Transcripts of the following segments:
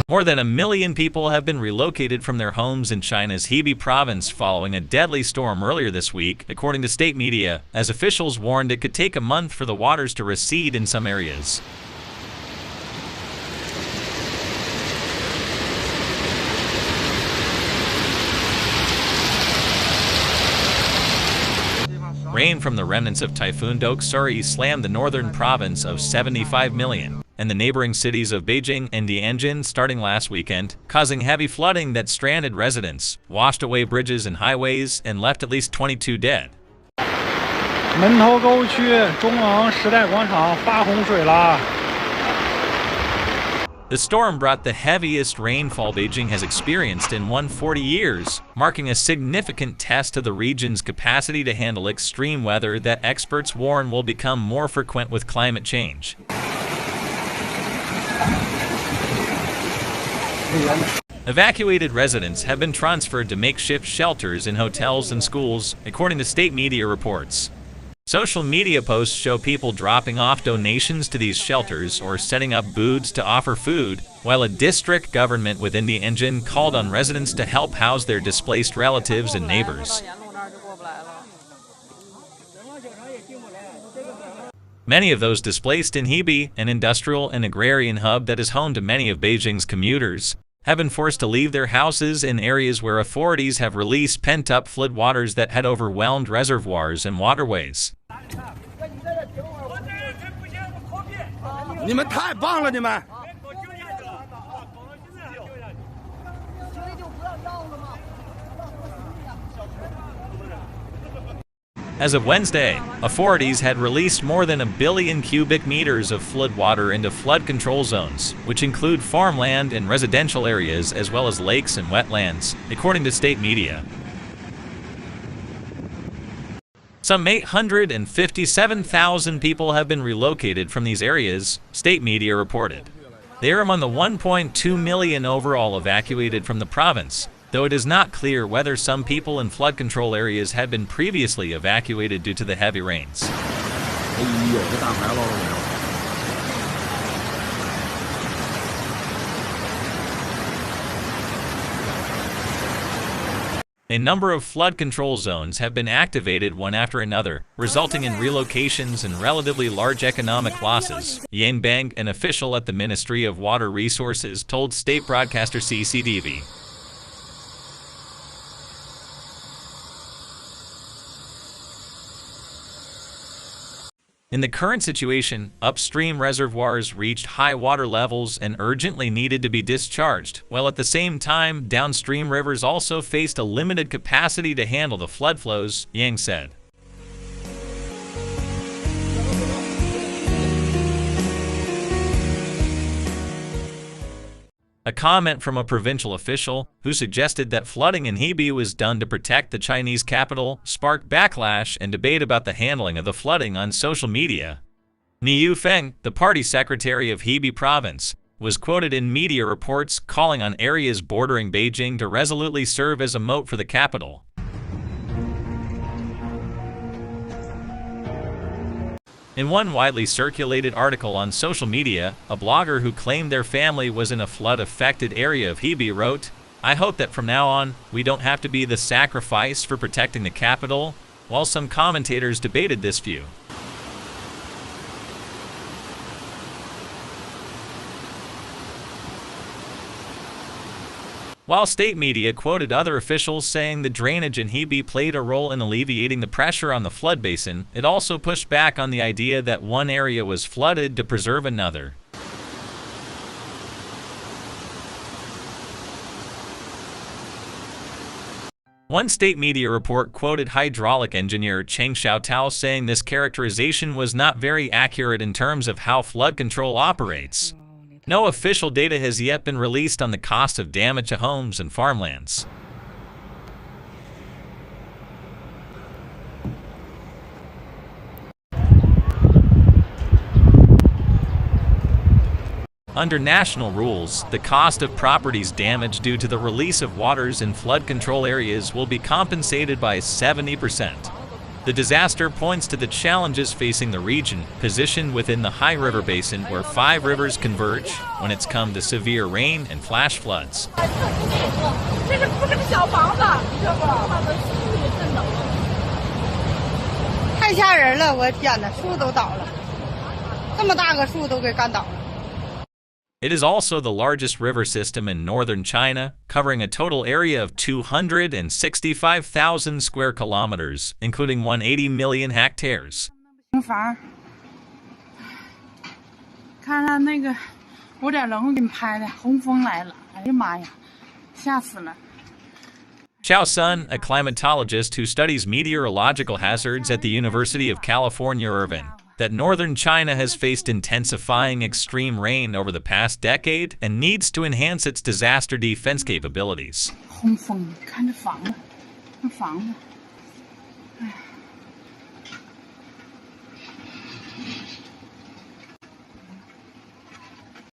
More than 1 million people have been relocated from their homes in China's Hebei province following a deadly storm earlier this week, according to state media, as officials warned it could take a month for the waters to recede in some areas. Rain from the remnants of Typhoon Doksuri slammed the northern province of 75 million and the neighboring cities of Beijing and Tianjin starting last weekend, causing heavy flooding that stranded residents, washed away bridges and highways, and left at least 22 dead. 门头沟区中昂时代广场发洪水了。 The storm brought the heaviest rainfall Beijing has experienced in 140 years, marking a significant test of the region's capacity to handle extreme weather that experts warn will become more frequent with climate change. Evacuated residents have been transferred to makeshift shelters in hotels and schools, according to state media reports. Social media posts show people dropping off donations to these shelters or setting up booths to offer food, while a district government within the Tianjin called on residents to help house their displaced relatives and neighbors. Many of those displaced in Hebei, an industrial and agrarian hub that is home to many of Beijing's commuters, have been forced to leave their houses in areas where authorities have released pent-up floodwaters that had overwhelmed reservoirs and waterways. 你们太棒了，你们！ As of Wednesday, authorities had released more than 1 billion cubic meters of floodwater into flood control zones, which include farmland and residential areas as well as lakes and wetlands, according to state media. Some 857,000 people have been relocated from these areas, state media reported. They are among the 1.2 million overall evacuated from the province, though it is not clear whether some people in flood control areas had been previously evacuated due to the heavy rains. A number of flood control zones have been activated one after another, resulting in relocations and relatively large economic losses, Yang Bang, an official at the Ministry of Water Resources, told state broadcaster CCTV. In the current situation, upstream reservoirs reached high water levels and urgently needed to be discharged, while at the same time, downstream rivers also faced a limited capacity to handle the flood flows, Yang said. A comment from a provincial official, who suggested that flooding in Hebei was done to protect the Chinese capital, sparked backlash and debate about the handling of the flooding on social media. Ni Yufeng, the party secretary of Hebei province, was quoted in media reports calling on areas bordering Beijing to resolutely serve as a moat for the capital. In one widely circulated article on social media, a blogger who claimed their family was in a flood-affected area of Hebei wrote, "I hope that from now on, we don't have to be the sacrifice for protecting the capital," while some commentators debated this view. While state media quoted other officials saying the drainage in Hebei played a role in alleviating the pressure on the flood basin, it also pushed back on the idea that one area was flooded to preserve another. One state media report quoted hydraulic engineer Cheng Xiaotao saying this characterization was not very accurate in terms of how flood control operates. No official data has yet been released on the cost of damage to homes and farmlands. Under national rules, the cost of properties damaged due to the release of waters in flood control areas will be compensated by 70%. The disaster points to the challenges facing the region, positioned within the high river basin where 5 rivers converge when it's come to severe rain and flash floods. It is also the largest river system in northern China, covering a total area of 265,000 square kilometers, including 180 million hectares. Xiao Sun, a climatologist who studies meteorological hazards at the University of California, Irvine, that northern China has faced intensifying extreme rain over the past decade and needs to enhance its disaster defense capabilities.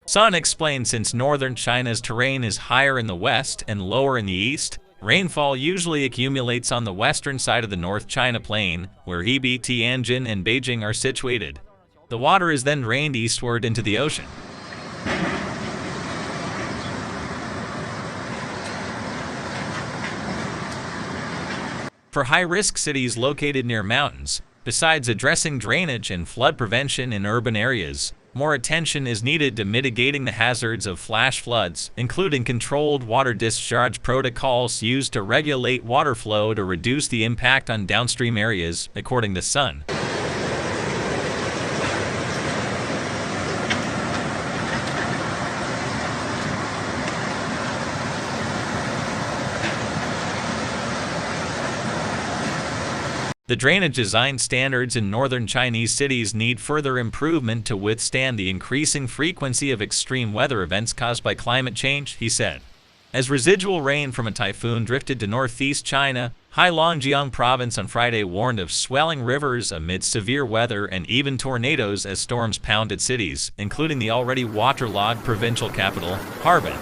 Sun explained since northern China's terrain is higher in the west and lower in the east, rainfall usually accumulates on the western side of the North China Plain, where Hebei, Tianjin, and Beijing are situated. The water is then drained eastward into the ocean. For high-risk cities located near mountains, besides addressing drainage and flood prevention in urban areas, more attention is needed to mitigating the hazards of flash floods, including controlled water discharge protocols used to regulate water flow to reduce the impact on downstream areas, according to Sun. The drainage design standards in northern Chinese cities need further improvement to withstand the increasing frequency of extreme weather events caused by climate change, he said. As residual rain from a typhoon drifted to northeast China, Heilongjiang province on Friday warned of swelling rivers amid severe weather and even tornadoes as storms pounded cities, including the already waterlogged provincial capital, Harbin.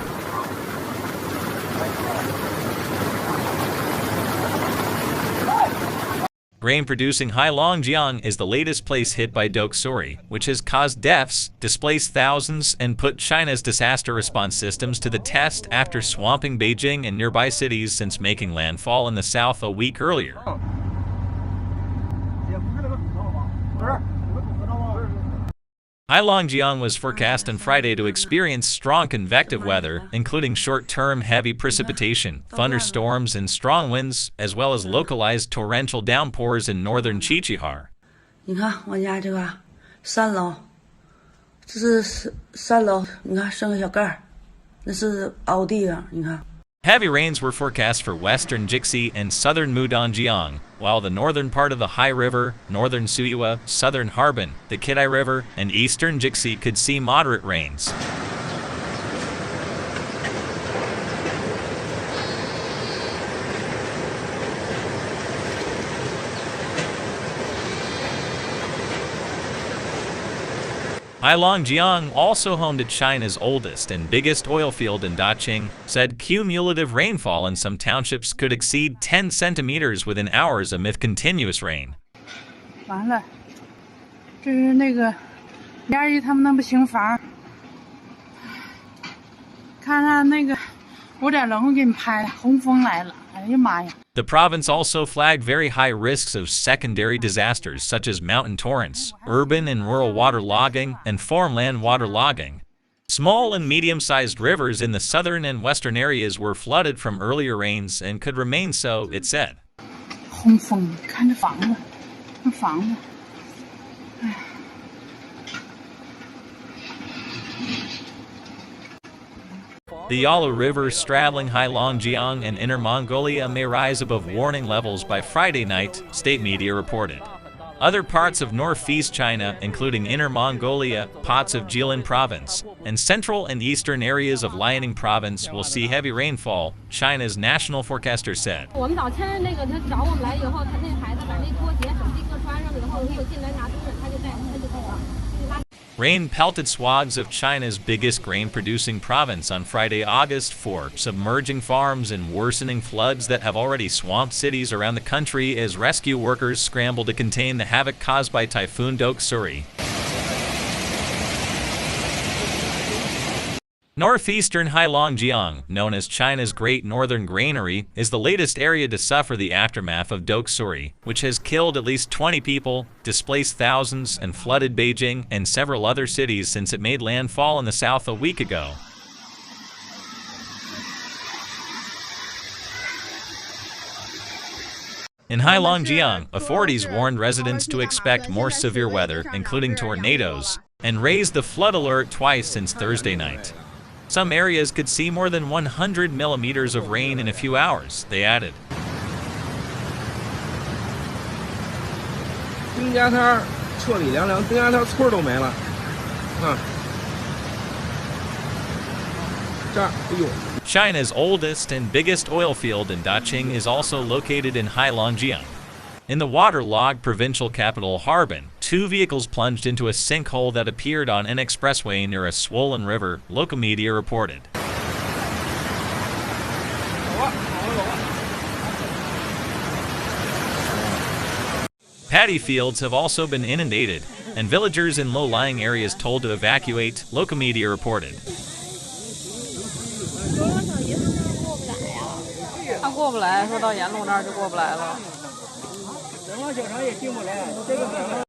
Rain-producing Heilongjiang is the latest place hit by doksuri, which has caused deaths, displaced thousands, and put China's disaster response systems to the test after swamping Beijing and nearby cities since making landfall in the south a week earlier. Heilongjiang was forecast on Friday to experience strong convective weather, including short-term heavy precipitation, thunderstorms, and strong winds, as well as localized torrential downpours in northern Qiqihar. Heavy rains were forecast for western Jixi and southern Mudanjiang, while the northern part of the Hai River, northern Suyue, southern Harbin, the Kidai River, and eastern Jixi could see moderate rains. Heilongjiang, also home to China's oldest and biggest oil field in Daqing, said cumulative rainfall in some townships could exceed 10 centimeters within hours amid continuous rain. The province also flagged very high risks of secondary disasters such as mountain torrents, urban and rural waterlogging, and farmland waterlogging. Small and medium-sized rivers in the southern and western areas were flooded from earlier rains and could remain so, it said. The Yalu River straddling Heilongjiang and Inner Mongolia may rise above warning levels by Friday night, state media reported. Other parts of northeast China, including Inner Mongolia, parts of Jilin Province, and central and eastern areas of Liaoning Province will see heavy rainfall, China's national forecaster said. Rain pelted swaths of China's biggest grain-producing province on Friday, August 4, submerging farms and worsening floods that have already swamped cities around the country as rescue workers scramble to contain the havoc caused by Typhoon Doksuri. Northeastern Heilongjiang, known as China's Great Northern Granary, is the latest area to suffer the aftermath of doksuri, which has killed at least 20 people, displaced thousands, and flooded Beijing and several other cities since it made landfall in the south a week ago. In Heilongjiang, authorities warned residents to expect more severe weather, including tornadoes, and raised the flood alert twice since Thursday night. Some areas could see more than 100 millimeters of rain in a few hours, they added. China's oldest and biggest oil field in Daqing is also located in Heilongjiang. In the waterlogged provincial capital Harbin, 2 vehicles plunged into a sinkhole that appeared on an expressway near a swollen river, local media reported. Paddy fields have also been inundated, and villagers in low-lying areas told to evacuate, local media reported.